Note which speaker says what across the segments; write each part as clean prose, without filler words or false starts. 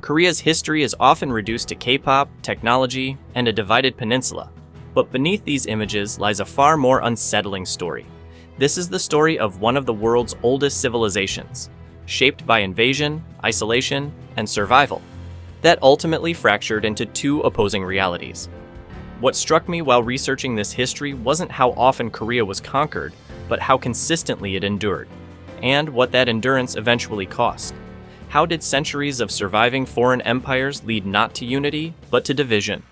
Speaker 1: Korea's history is often reduced to K-pop, technology, and a divided peninsula. But beneath these images lies a far more unsettling story. This is the story of one of the world's oldest civilizations, shaped by invasion, isolation, and survival, that ultimately fractured into two opposing realities. What struck me while researching this history wasn't how often Korea was conquered, but how consistently it endured, and what that endurance eventually cost. How did centuries of surviving foreign empires lead not to unity, but to division?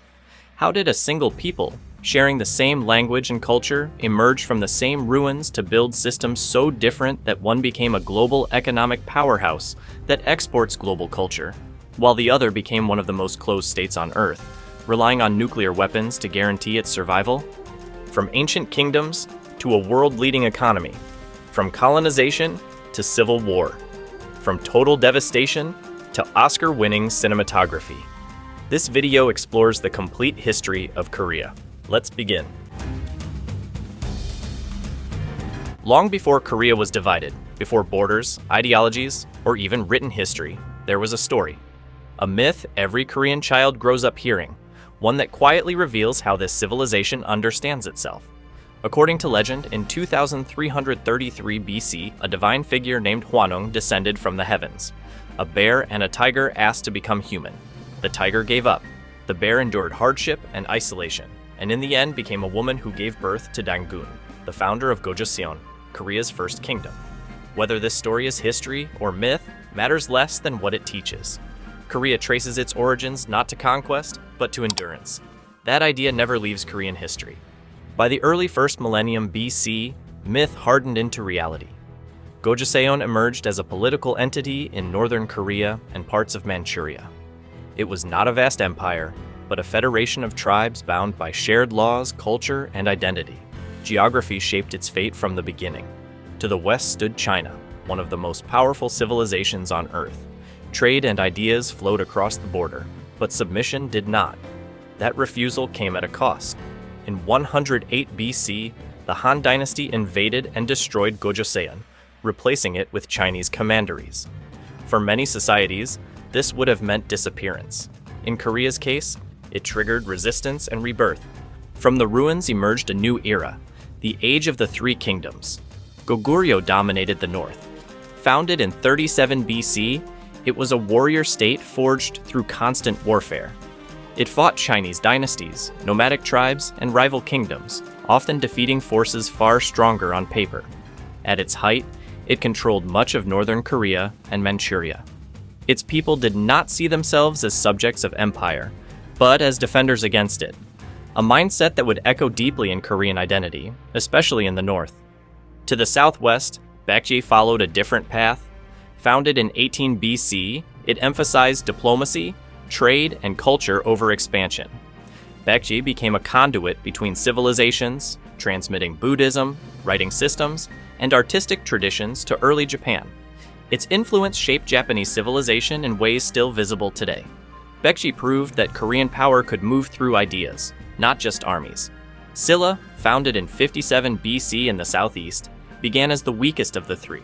Speaker 1: How did a single people, sharing the same language and culture, emerge from the same ruins to build systems so different that one became a global economic powerhouse that exports global culture, while the other became one of the most closed states on Earth, relying on nuclear weapons to guarantee its survival? From ancient kingdoms to a world-leading economy, from colonization to civil war, from total devastation to Oscar-winning cinematography. This video explores the complete history of Korea. Let's begin. Long before Korea was divided, before borders, ideologies, or even written history, there was a story. A myth every Korean child grows up hearing, one that quietly reveals how this civilization understands itself. According to legend, in 2333 BC, a divine figure named Hwanung descended from the heavens. A bear and a tiger asked to become human. The tiger gave up. The bear endured hardship and isolation, and in the end became a woman who gave birth to Dangun, the founder of Gojoseon, Korea's first kingdom. Whether this story is history or myth matters less than what it teaches. Korea traces its origins not to conquest, but to endurance. That idea never leaves Korean history. By the early first millennium BC, myth hardened into reality. Gojoseon emerged as a political entity in northern Korea and parts of Manchuria. It was not a vast empire, but a federation of tribes bound by shared laws, culture, and identity. Geography shaped its fate from the beginning. To the west stood China, one of the most powerful civilizations on Earth. Trade and ideas flowed across the border, but submission did not. That refusal came at a cost. In 108 BC, the Han Dynasty invaded and destroyed Gojoseon, replacing it with Chinese commanderies. For many societies, this would have meant disappearance. In Korea's case, it triggered resistance and rebirth. From the ruins emerged a new era, the Age of the Three Kingdoms. Goguryeo dominated the north. Founded in 37 BC, it was a warrior state forged through constant warfare. It fought Chinese dynasties, nomadic tribes, and rival kingdoms, often defeating forces far stronger on paper. At its height, it controlled much of northern Korea and Manchuria. Its people did not see themselves as subjects of empire, but as defenders against it, a mindset that would echo deeply in Korean identity, especially in the north. To the southwest, Baekje followed a different path. Founded in 18 BC, it emphasized diplomacy, trade, and culture over expansion. Baekje became a conduit between civilizations, transmitting Buddhism, writing systems, and artistic traditions to early Japan. Its influence shaped Japanese civilization in ways still visible today. Baekje proved that Korean power could move through ideas, not just armies. Silla, founded in 57 BC in the southeast, began as the weakest of the three.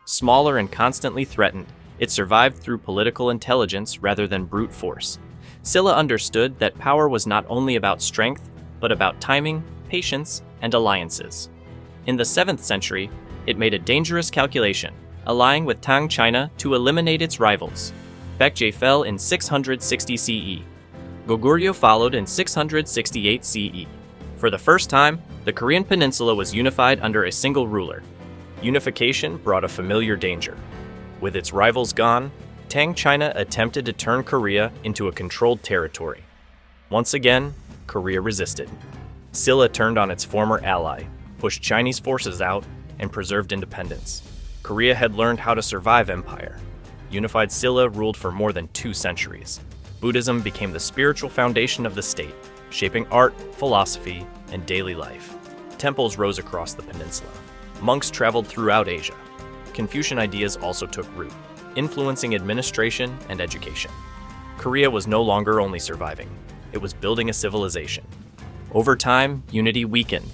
Speaker 1: Smaller and constantly threatened, it survived through political intelligence rather than brute force. Silla understood that power was not only about strength, but about timing, patience, and alliances. In the 7th century, it made a dangerous calculation, allying with Tang China to eliminate its rivals. Baekje fell in 660 CE. Goguryeo followed in 668 CE. For the first time, the Korean peninsula was unified under a single ruler. Unification brought a familiar danger. With its rivals gone, Tang China attempted to turn Korea into a controlled territory. Once again, Korea resisted. Silla turned on its former ally, pushed Chinese forces out, and preserved independence. Korea had learned how to survive empire. Unified Silla ruled for more than 2 centuries. Buddhism became the spiritual foundation of the state, shaping art, philosophy, and daily life. Temples rose across the peninsula. Monks traveled throughout Asia. Confucian ideas also took root, influencing administration and education. Korea was no longer only surviving, it was building a civilization. Over time, unity weakened.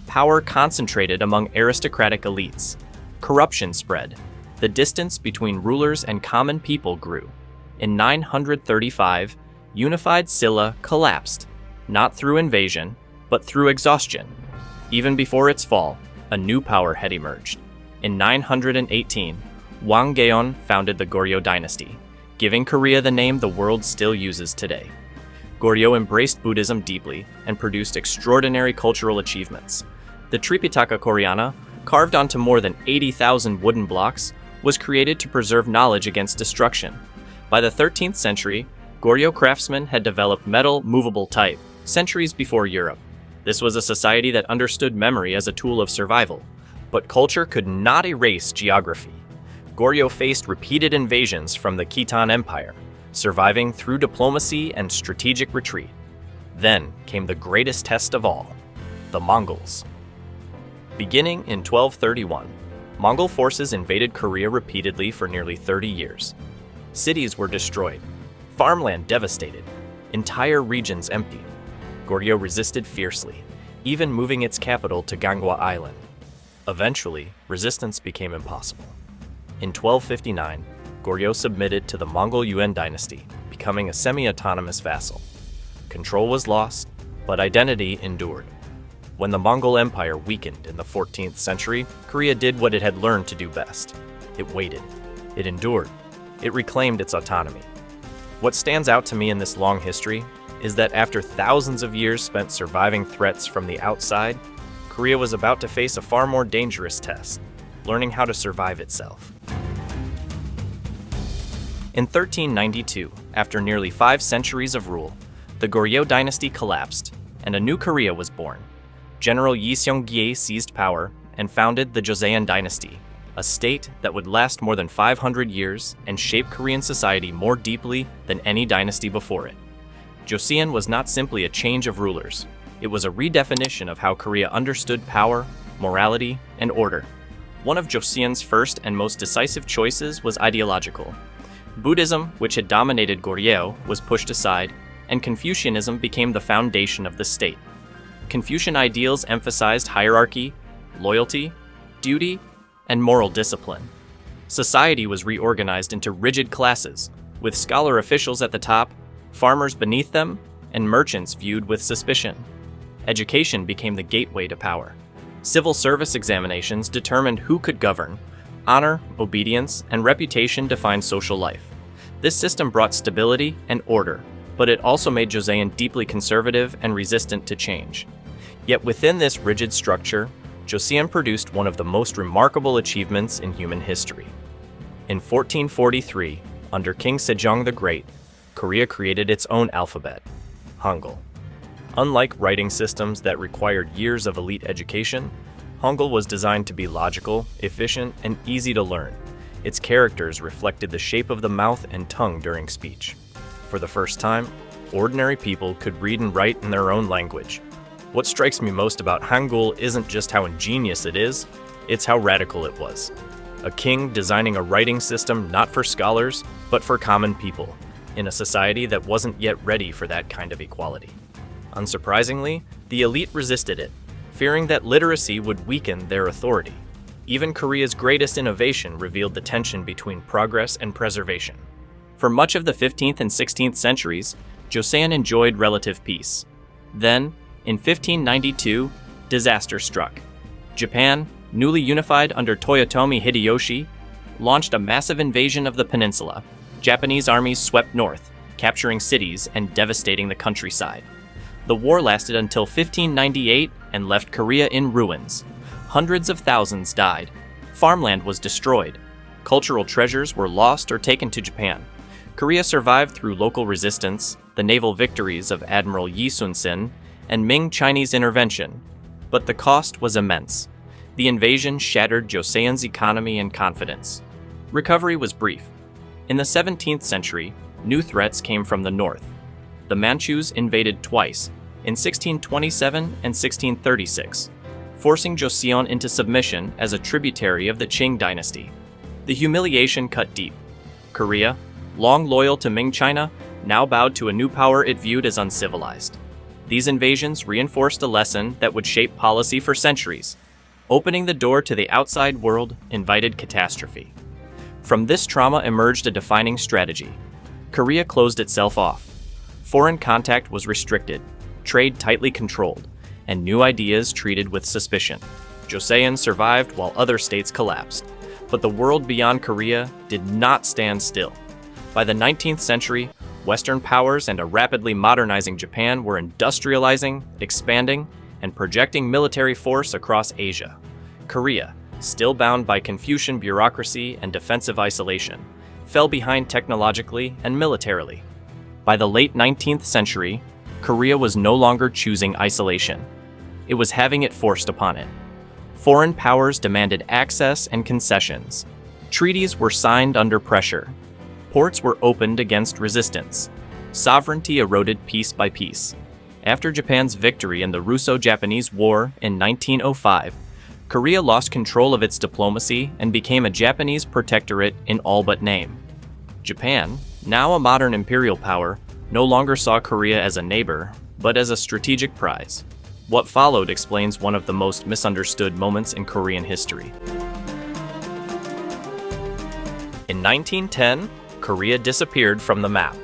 Speaker 1: Power concentrated among aristocratic elites. Corruption spread. The distance between rulers and common people grew. In 935, unified Silla collapsed, not through invasion, but through exhaustion. Even before its fall, a new power had emerged. In 918, Wang Geon founded the Goryeo Dynasty, giving Korea the name the world still uses today. Goryeo embraced Buddhism deeply and produced extraordinary cultural achievements. The Tripitaka Koreana, carved onto more than 80,000 wooden blocks, was created to preserve knowledge against destruction. By the 13th century, Goryeo craftsmen had developed metal movable type, centuries before Europe. This was a society that understood memory as a tool of survival, but culture could not erase geography. Goryeo faced repeated invasions from the Khitan Empire, surviving through diplomacy and strategic retreat. Then came the greatest test of all, the Mongols. Beginning in 1231, Mongol forces invaded Korea repeatedly for nearly 30 years. Cities were destroyed, farmland devastated, entire regions emptied. Goryeo resisted fiercely, even moving its capital to Ganghwa Island. Eventually, resistance became impossible. In 1259, Goryeo submitted to the Mongol Yuan dynasty, becoming a semi-autonomous vassal. Control was lost, but identity endured. When the Mongol Empire weakened in the 14th century, Korea did what it had learned to do best. It waited. It endured. It reclaimed its autonomy. What stands out to me in this long history is that after thousands of years spent surviving threats from the outside, Korea was about to face a far more dangerous test, learning how to survive itself. In 1392, after nearly 5 centuries of rule, the Goryeo dynasty collapsed, and a new Korea was born. General Yi Seong-gye seized power and founded the Joseon Dynasty, a state that would last more than 500 years and shape Korean society more deeply than any dynasty before it. Joseon was not simply a change of rulers. It was a redefinition of how Korea understood power, morality, and order. One of Joseon's first and most decisive choices was ideological. Buddhism, which had dominated Goryeo, was pushed aside, and Confucianism became the foundation of the state. Confucian ideals emphasized hierarchy, loyalty, duty, and moral discipline. Society was reorganized into rigid classes, with scholar officials at the top, farmers beneath them, and merchants viewed with suspicion. Education became the gateway to power. Civil service examinations determined who could govern. Honor, obedience, and reputation defined social life. This system brought stability and order, but it also made Joseon deeply conservative and resistant to change. Yet within this rigid structure, Joseon produced one of the most remarkable achievements in human history. In 1443, under King Sejong the Great, Korea created its own alphabet, Hangul. Unlike writing systems that required years of elite education, Hangul was designed to be logical, efficient, and easy to learn. Its characters reflected the shape of the mouth and tongue during speech. For the first time, ordinary people could read and write in their own language. What strikes me most about Hangul isn't just how ingenious it is, it's how radical it was. A king designing a writing system not for scholars, but for common people, in a society that wasn't yet ready for that kind of equality. Unsurprisingly, the elite resisted it, fearing that literacy would weaken their authority. Even Korea's greatest innovation revealed the tension between progress and preservation. For much of the 15th and 16th centuries, Joseon enjoyed relative peace. Then, in 1592, disaster struck. Japan, newly unified under Toyotomi Hideyoshi, launched a massive invasion of the peninsula. Japanese armies swept north, capturing cities and devastating the countryside. The war lasted until 1598 and left Korea in ruins. Hundreds of thousands died. Farmland was destroyed. Cultural treasures were lost or taken to Japan. Korea survived through local resistance, the naval victories of Admiral Yi Sun-sin, and Ming Chinese intervention. But the cost was immense. The invasion shattered Joseon's economy and confidence. Recovery was brief. In the 17th century, new threats came from the north. The Manchus invaded twice, in 1627 and 1636, forcing Joseon into submission as a tributary of the Qing dynasty. The humiliation cut deep. Korea, long loyal to Ming China, now bowed to a new power it viewed as uncivilized. These invasions reinforced a lesson that would shape policy for centuries. Opening the door to the outside world invited catastrophe. From this trauma emerged a defining strategy: Korea closed itself off. Foreign contact was restricted, trade tightly controlled, and new ideas treated with suspicion. Joseon survived while other states collapsed, but the world beyond Korea did not stand still. By the 19th century, Western powers and a rapidly modernizing Japan were industrializing, expanding, and projecting military force across Asia. Korea, still bound by Confucian bureaucracy and defensive isolation, fell behind technologically and militarily. By the late 19th century, Korea was no longer choosing isolation. It was having it forced upon it. Foreign powers demanded access and concessions. Treaties were signed under pressure. Ports were opened against resistance. Sovereignty eroded piece by piece. After Japan's victory in the Russo-Japanese War in 1905, Korea lost control of its diplomacy and became a Japanese protectorate in all but name. Japan, now a modern imperial power, no longer saw Korea as a neighbor, but as a strategic prize. What followed explains one of the most misunderstood moments in Korean history. In 1910, Korea disappeared from the map.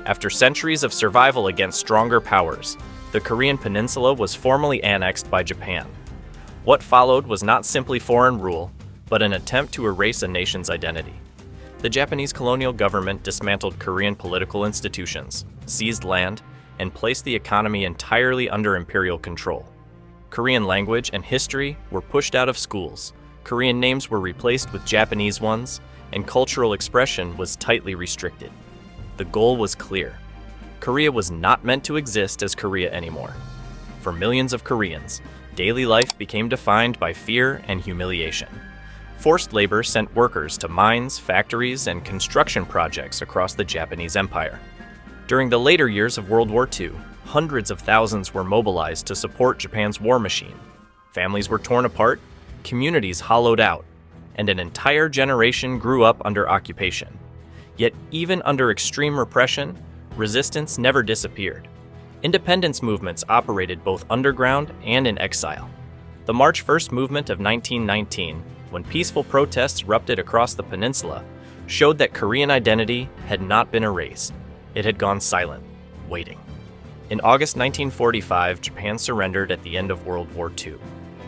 Speaker 1: After centuries of survival against stronger powers, the Korean peninsula was formally annexed by Japan. What followed was not simply foreign rule, but an attempt to erase a nation's identity. The Japanese colonial government dismantled Korean political institutions, seized land, and placed the economy entirely under imperial control. Korean language and history were pushed out of schools, Korean names were replaced with Japanese ones, and cultural expression was tightly restricted. The goal was clear. Korea was not meant to exist as Korea anymore. For millions of Koreans, daily life became defined by fear and humiliation. Forced labor sent workers to mines, factories, and construction projects across the Japanese Empire. During the later years of World War II, hundreds of thousands were mobilized to support Japan's war machine. Families were torn apart, communities hollowed out, and an entire generation grew up under occupation. Yet even under extreme repression, resistance never disappeared. Independence movements operated both underground and in exile. The March 1st movement of 1919, when peaceful protests erupted across the peninsula, showed that Korean identity had not been erased. It had gone silent, waiting. In August 1945, Japan surrendered at the end of World War II,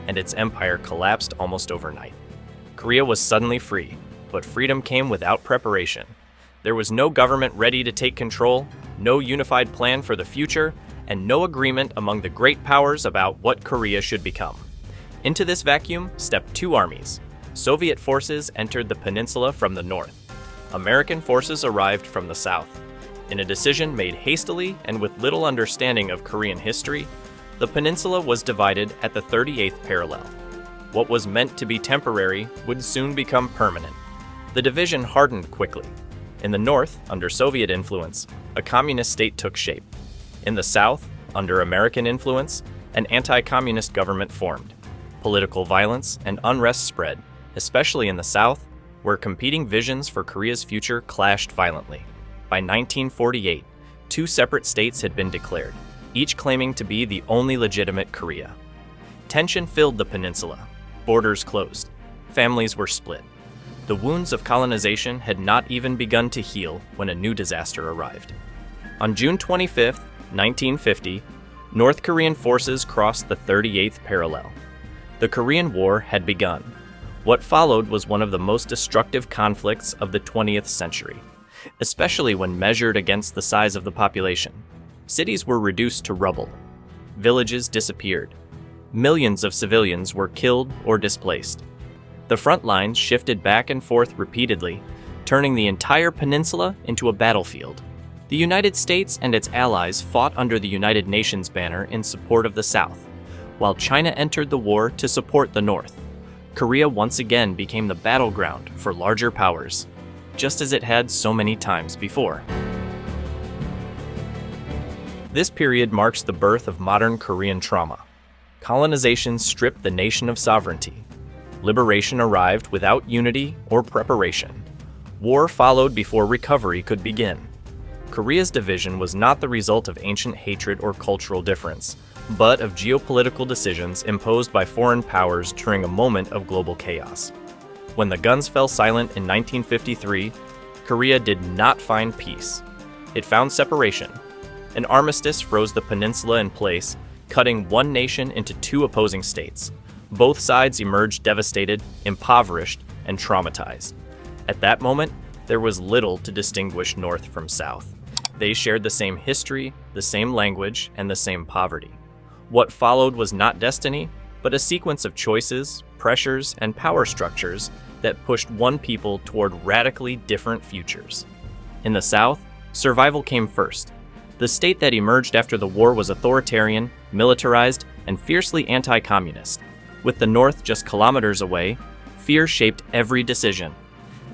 Speaker 1: and its empire collapsed almost overnight. Korea was suddenly free, but freedom came without preparation. There was no government ready to take control, no unified plan for the future, and no agreement among the great powers about what Korea should become. Into this vacuum stepped two armies. Soviet forces entered the peninsula from the north. American forces arrived from the south. In a decision made hastily and with little understanding of Korean history, the peninsula was divided at the 38th parallel. What was meant to be temporary would soon become permanent. The division hardened quickly. In the north, under Soviet influence, a communist state took shape. In the south, under American influence, an anti-communist government formed. Political violence and unrest spread, especially in the south, where competing visions for Korea's future clashed violently. By 1948, two separate states had been declared, each claiming to be the only legitimate Korea. Tension filled the peninsula. Borders closed. Families were split. The wounds of colonization had not even begun to heal when a new disaster arrived. On June 25, 1950, North Korean forces crossed the 38th parallel. The Korean War had begun. What followed was one of the most destructive conflicts of the 20th century, especially when measured against the size of the population. Cities were reduced to rubble. Villages disappeared. Millions of civilians were killed or displaced. The front lines shifted back and forth repeatedly, turning the entire peninsula into a battlefield. The United States and its allies fought under the United Nations banner in support of the South, while China entered the war to support the North. Korea once again became the battleground for larger powers, just as it had so many times before. This period marks the birth of modern Korean trauma. Colonization stripped the nation of sovereignty. Liberation arrived without unity or preparation. War followed before recovery could begin. Korea's division was not the result of ancient hatred or cultural difference, but of geopolitical decisions imposed by foreign powers during a moment of global chaos. When the guns fell silent in 1953, Korea did not find peace. It found separation. An armistice froze the peninsula in place, cutting one nation into two opposing states. Both sides emerged devastated, impoverished, and traumatized. At that moment, there was little to distinguish North from South. They shared the same history, the same language, and the same poverty. What followed was not destiny, but a sequence of choices, pressures, and power structures that pushed one people toward radically different futures. In the South, survival came first. The state that emerged after the war was authoritarian, militarized, and fiercely anti-communist. With the North just kilometers away, fear shaped every decision.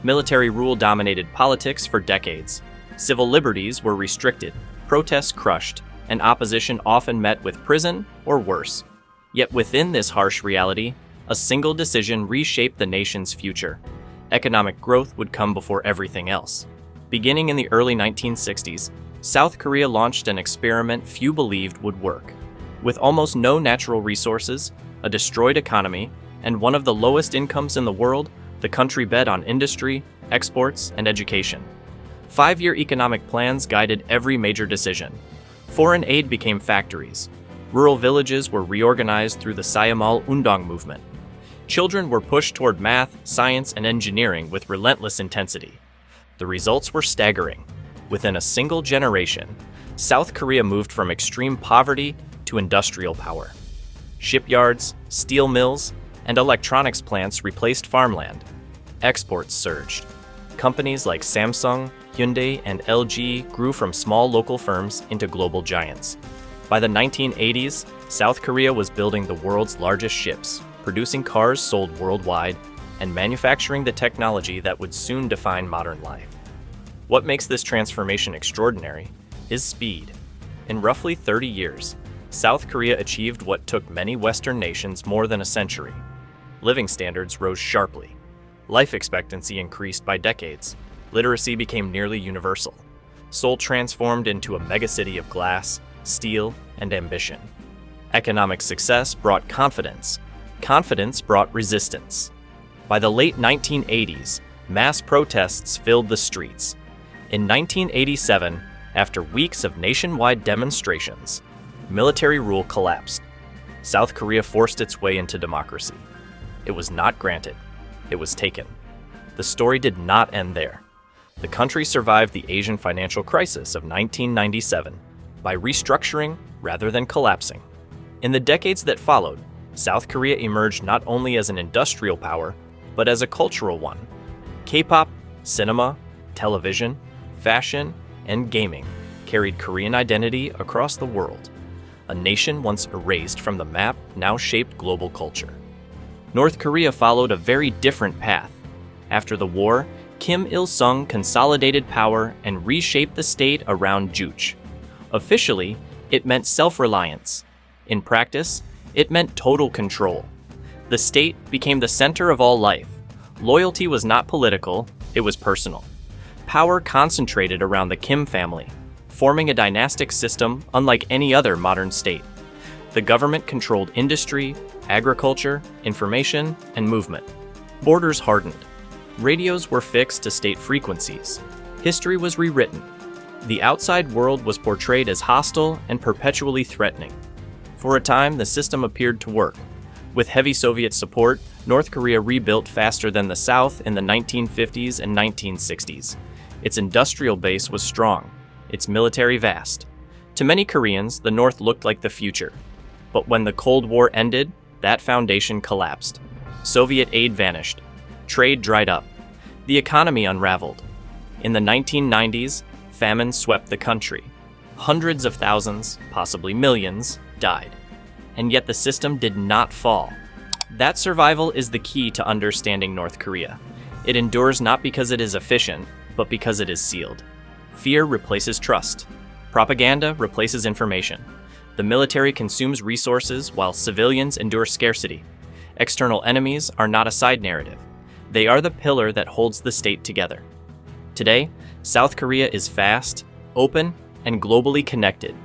Speaker 1: Military rule dominated politics for decades. Civil liberties were restricted, protests crushed, and opposition often met with prison or worse. Yet within this harsh reality, a single decision reshaped the nation's future. Economic growth would come before everything else. Beginning in the early 1960s, South Korea launched an experiment few believed would work. With almost no natural resources, a destroyed economy, and one of the lowest incomes in the world, the country bet on industry, exports, and education. 5-year economic plans guided every major decision. Foreign aid became factories. Rural villages were reorganized through the Sayamal Undang movement. Children were pushed toward math, science, and engineering with relentless intensity. The results were staggering. Within a single generation, South Korea moved from extreme poverty to industrial power. Shipyards, steel mills, and electronics plants replaced farmland. Exports surged. Companies like Samsung, Hyundai, and LG grew from small local firms into global giants. By the 1980s, South Korea was building the world's largest ships, producing cars sold worldwide, and manufacturing the technology that would soon define modern life. What makes this transformation extraordinary is speed. In roughly 30 years, South Korea achieved what took many Western nations more than a century. Living standards rose sharply. Life expectancy increased by decades. Literacy became nearly universal. Seoul transformed into a megacity of glass, steel, and ambition. Economic success brought confidence. Confidence brought resistance. By the late 1980s, mass protests filled the streets. In 1987, after weeks of nationwide demonstrations, military rule collapsed. South Korea forced its way into democracy. It was not granted. It was taken. The story did not end there. The country survived the Asian financial crisis of 1997 by restructuring rather than collapsing. In the decades that followed, South Korea emerged not only as an industrial power, but as a cultural one. K-pop, cinema, television, fashion, and gaming carried Korean identity across the world. A nation once erased from the map now shaped global culture. North Korea followed a very different path. After the war, Kim Il-sung consolidated power and reshaped the state around Juche. Officially, it meant self-reliance. In practice, it meant total control. The state became the center of all life. Loyalty was not political, it was personal. Power concentrated around the Kim family, forming a dynastic system unlike any other modern state. The government controlled industry, agriculture, information, and movement. Borders hardened. Radios were fixed to state frequencies. History was rewritten. The outside world was portrayed as hostile and perpetually threatening. For a time, the system appeared to work. With heavy Soviet support, North Korea rebuilt faster than the South in the 1950s and 1960s. Its industrial base was strong, its military vast. To many Koreans, the North looked like the future. But when the Cold War ended, that foundation collapsed. Soviet aid vanished. Trade dried up. The economy unraveled. In the 1990s, famine swept the country. Hundreds of thousands, possibly millions, died. And yet the system did not fall. That survival is the key to understanding North Korea. It endures not because it is efficient, but because it is sealed. Fear replaces trust. Propaganda replaces information. The military consumes resources while civilians endure scarcity. External enemies are not a side narrative. They are the pillar that holds the state together. Today, South Korea is fast, open, and globally connected.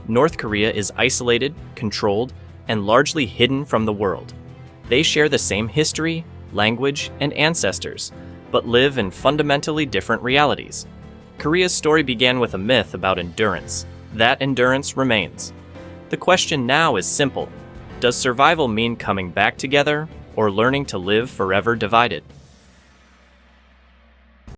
Speaker 1: North Korea is isolated, controlled, and largely hidden from the world. They share the same history, language, and ancestors, but live in fundamentally different realities. Korea's story began with a myth about endurance. That endurance remains. The question now is simple. Does survival mean coming back together, or learning to live forever divided?